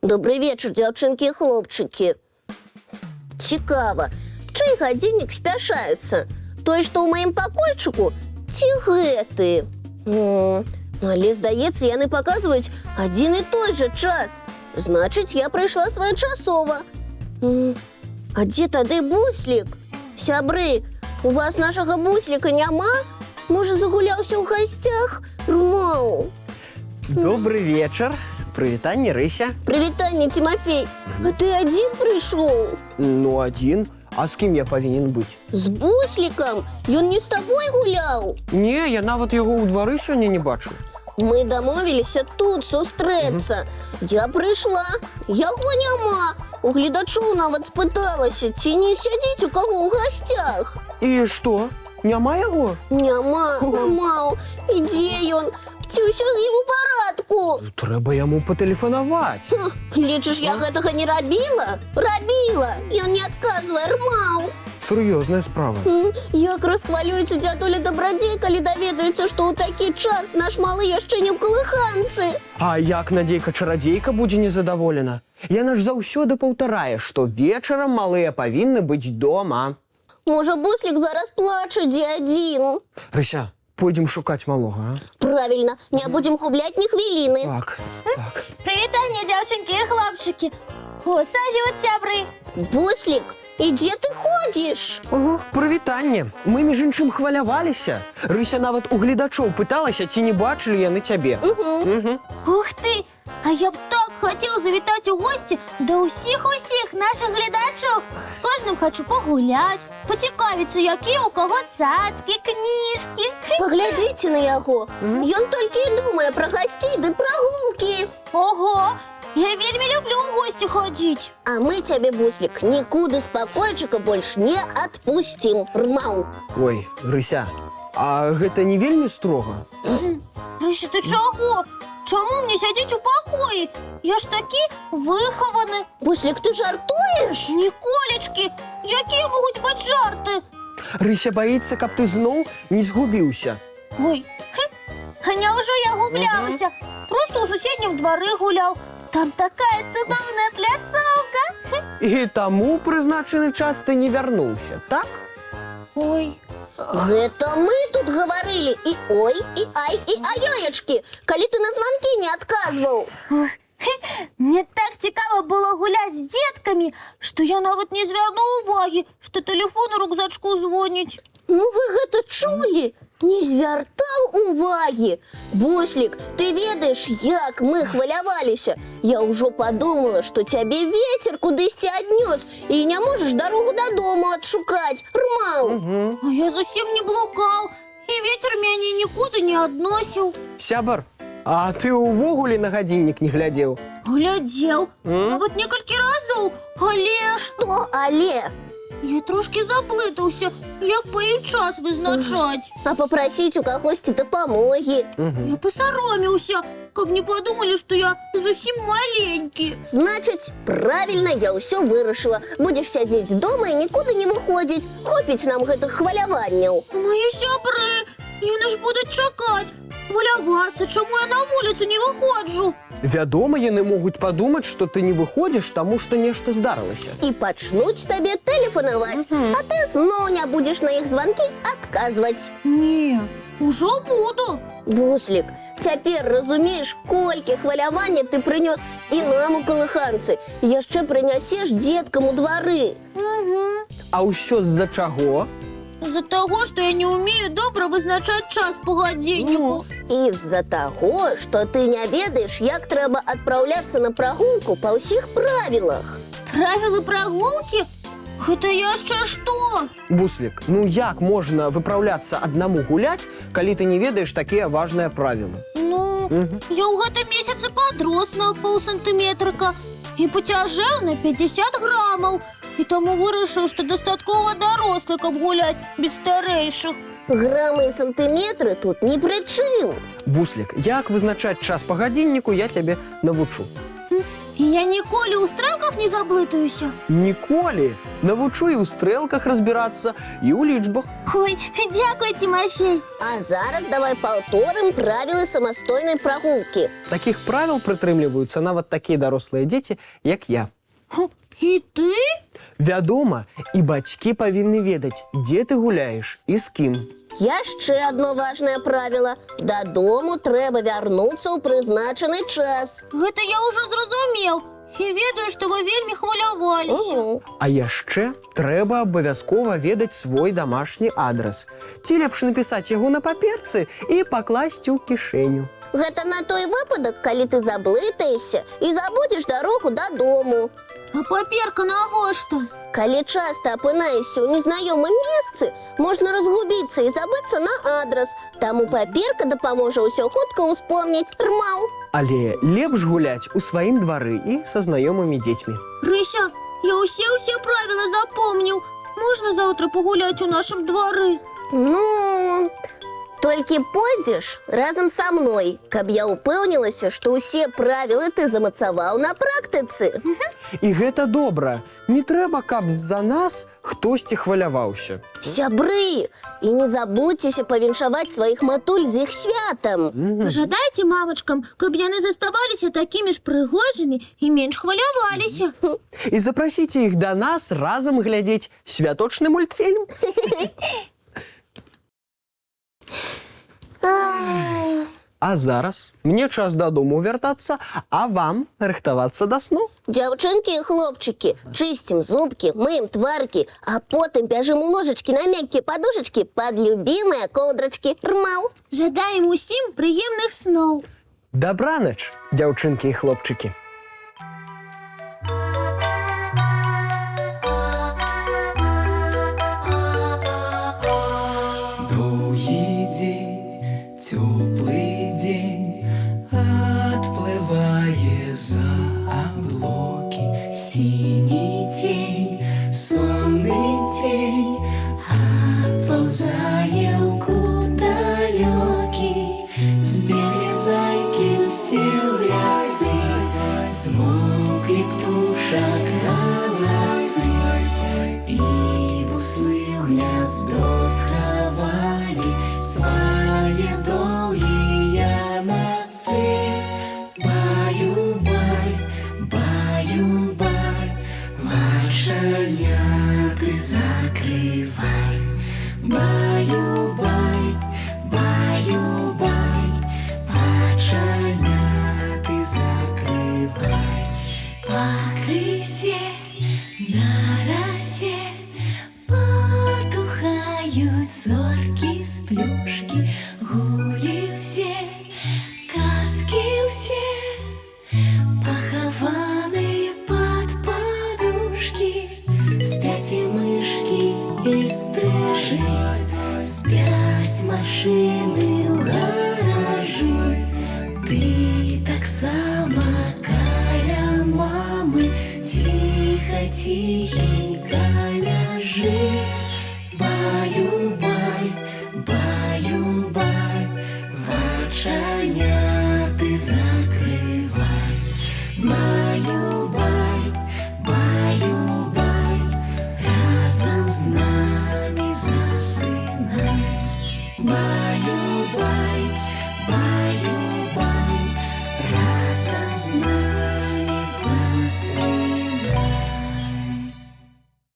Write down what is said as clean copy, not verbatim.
Добрый вечер, дзяўчынкі і хлопчыкі. Цікава, чый гадзіннік спяшаецца? Той, што ў маім пакойчыку, ці гэты? Але, здаецца, яны паказваюць адзін і той жа час. Значыць, я прыйшла своечасова. А дзе тады буслік? Сябры, у вас нашага бусліка няма? Можа, загуляўся ў гасцях? Рмау. Добрый вечер. Прывітанне, Рыся. Прывітанне, Тимофей. А ты адзін прыйшоў? Ну, адзін. А з кім я павінен быць? З буслікам? Ён не з табой гуляў? Не, я нават яго ў двары сёння не бачу. Мы дамовіліся тут сустрэцца. Я прыйшла, яго няма. У гледачоў нават спыталася, ці не сядзіць у каго ў гасцях. І што? Няма яго? Няма, маў. І дзе ён? Ці ўсё з ім у парадку? Трэба яму патэлефанаваць. Лічыш, я гэтага не рабіла? Рабіла. Ён не адказвае, рмаў. Сур'ёзная справа. Як расхвалюецца дзядуля Дабрадзей, калі даведаецца, што ў такі час наш малы яшчэ не ў калыханцы. А як Надзейка-чарадзейка будзе незадаволена? Яна ж заўсёды паўтарае, што вечарам малыя павінны быць дома. Можа, буслік зараз плача, дзе адзін? Рыся, пойдзем шукаць малога, а? Правильно, не будем губляць ні хвіліны. Так. Прывітанне, дзяўчынкі і хлопчыкі. О, салют, сябры. Буслік, і дзе ты ходзіш? Прывітанне. Мы, між іншым, хваляваліся. Рыся нават у гледачоў пыталася, ці не бачылі яны цябе. Ух ты! А я б так хацеў завітаць у госці да ўсіх нашых гледачоў. З кожным хачу пагуляць, пацікавіцца, якія ў каго цацкі, кніжкі. Паглядзіце на яго. Ён толькі і думае пра гасцей ды прагулкі. Ого! Я вельмі люблю ў госці хадзіць. А мы цябе, буслік, нікуды з пакойчыка больш не адпусцім. Рмау. Ой, Рыся, а гэта не вельмі строга? Рыся, ты чаго? Чаму мне сядзець у пакоі? Я ж такі выхаваны. Буслік, ты жартуеш? Ніколечкі, якія могуць быць жарты? Рыся баіцца, каб ты зноў не згубіўся. Ой, а няўжо я гублялася? Просто ў суседнім двары гуляў. Там такая цудоўная пляцоўка. І таму прызначаны час ты не вярнуўся, так? Ой. Гэта мы тут гаварылі і ой, і ай, і аёечкі, калі ты на званкі не адказваў. Мне так цікава было гуляць з дзеткамі, што я нават не звярнуў увагі, што тэлефон у рюкзачку звоніць. Ну вы гэта чулі? Не звяртаў увагі. Буслік, ты ведаеш, як мы хваляваліся? Я ўжо падумала, што цябе вецер кудысьці аднёс і не можаш дарогу дадому адшукаць. Рмаў. А я зусім не блукаў, і вецер мяне нікуды не адносіў. Сябар, а ты ўвогуле на гадзіннік не глядзеў? Глядзеў, нават некалькі разоў, але... Што, але? Я трошкі заблытаўся, як па ім час вызначаць. А папрасіць у кагосьці дапамогі. Я пасаромеўся, каб не падумалі, што я зусім маленькі. Значыць, правільна, я ўсё вырашыла. Будзеш сядзець дома і нікуды не выходзіць. Хопіць нам гэтых хваляванняў. Мае сябры, яны ж будуць чакаць. Хвалявацца, чаму я на вуліцу не выходжу? Вядома, яны могуць падумаць, што ты не выходзіш, таму што нешта здарылася. І пачнуць табе тэлефанаваць, а ты зноў не будзеш на іх званкі адказваць. Не, ужо буду. Буслік, цяпер разумееш, колькі хвалявання ты прынёс і нам у калыханцы. Яшчэ прынясеш дзеткам у двары. А ўсё з-за чаго? З-за таго, што я не ўмею добра вызначаць час па гадзінніку. І з-за таго, што ты не ведаеш, як трэба адпраўляцца на прагулку па ўсіх правілах. Правілы прагулкі? Гэта яшчэ што? Буслік, ну як можна выпраўляцца аднаму гуляць, калі ты не ведаеш такія важныя правілы? Ну, я ў гэтым месяцы падрос на паўсантыметрыка і пацяжэў на 50 грамаў. І таму вырашыў, што дастаткова дарослы, каб гуляць без старэйшых. Граммы и сантиметры тут ни при чым. Буслік, як вызначаць час па гадзінніку, я цябе навучу. І я ніколі ў стрэлках не заблытаюся. Ніколі навучу і ў стрэлках разбірацца, і ў лічбах. Ой, дзякуй, Тимофей. А зараз давай паўторым правілы самастойнай прагулкі. Такіх правіл прытрымліваюцца нават такія дарослыя дзеці, як я. І ты? Вядома, і бацькі павінны ведаць, дзе ты гуляеш і з кім. Яшчэ адно важнае правіла. Дадому трэба вярнуцца ў прызначаны час. Гэта я ўжо зразумеў. І ведаю, што вы вельмі хваляваліся. А яшчэ трэба абавязкова ведаць свой дамашні адрас. Ці лепш напісаць яго на паперцы і пакласці ў кішэню. Гэта на той выпадак, калі ты заблытаешся і забудзеш дарогу дадому. А паперка навошта? Калі часта апынаешся ў незнаёмым месцы, можна разгубіцца і забыцца на адрас. Таму паперка дапаможа ўсё хутка ўспомніць. Рмаў. Але лепш гуляць у сваім двары і са знаёмымі дзецьмі. Рыся, я ўсе правілы запомніў. Можна заўтра пагуляць у нашым двары? Ну, толькі пойдзеш разам са мной, каб я ўпэўнілася, што ўсе правілы ты замацаваў на практыцы. І гэта добра. Не трэба, каб з-за нас хтосьці хваляваўся. Сябры, і не забудзьцеся павіншаваць сваіх матуль з іх святам. Пажадайце мамачкам, каб яны заставаліся такімі ж прыгожымі і менш хваляваліся. І запрасіце іх да нас разам глядзець святочны мультфільм. А зараз мне час дадому вяртацца, а вам рыхтавацца да сну. Дзяўчынкі і хлопчыкі, чысцім зубкі, мыем тваркі, а потым бяжым у ложачкі на мяккія падушачкі пад любімыя коўдрачкі. Рмаў. Жадаем усім прыемных сноў. Дабранач, дзяўчынкі і хлопчыкі. Доўгі дзень, цёплы дзень, адплывае за аблокі. Сіні цень, сонны цень, адпаўзае ў кут далёкі. Збеглі зайкі ўсе ў лясы, змоўклі птушак галасы, і буслы ў гняздо схавалі свае доўгія носы. Баю-бай, баю-бай, вачаняты закрывай. Баю-бай, баю-бай, вачаняты закрывай. Пакрысе на расе потухаюць зоркі з плюшкі. Гулі ўсе, казкі ўсе, пахаваныя пад падушкі. Спяць і мышкі і стрыжы, спяць машыны ў гаражы. Ты таксама каля мамы ціха-ціхенька ляжы. Баю-бай, баю-бай, вачаняты закрывай. Баю-бай, баю-бай, разам з намі засынай. Баю-бай, баю-бай, разам з намі засынай.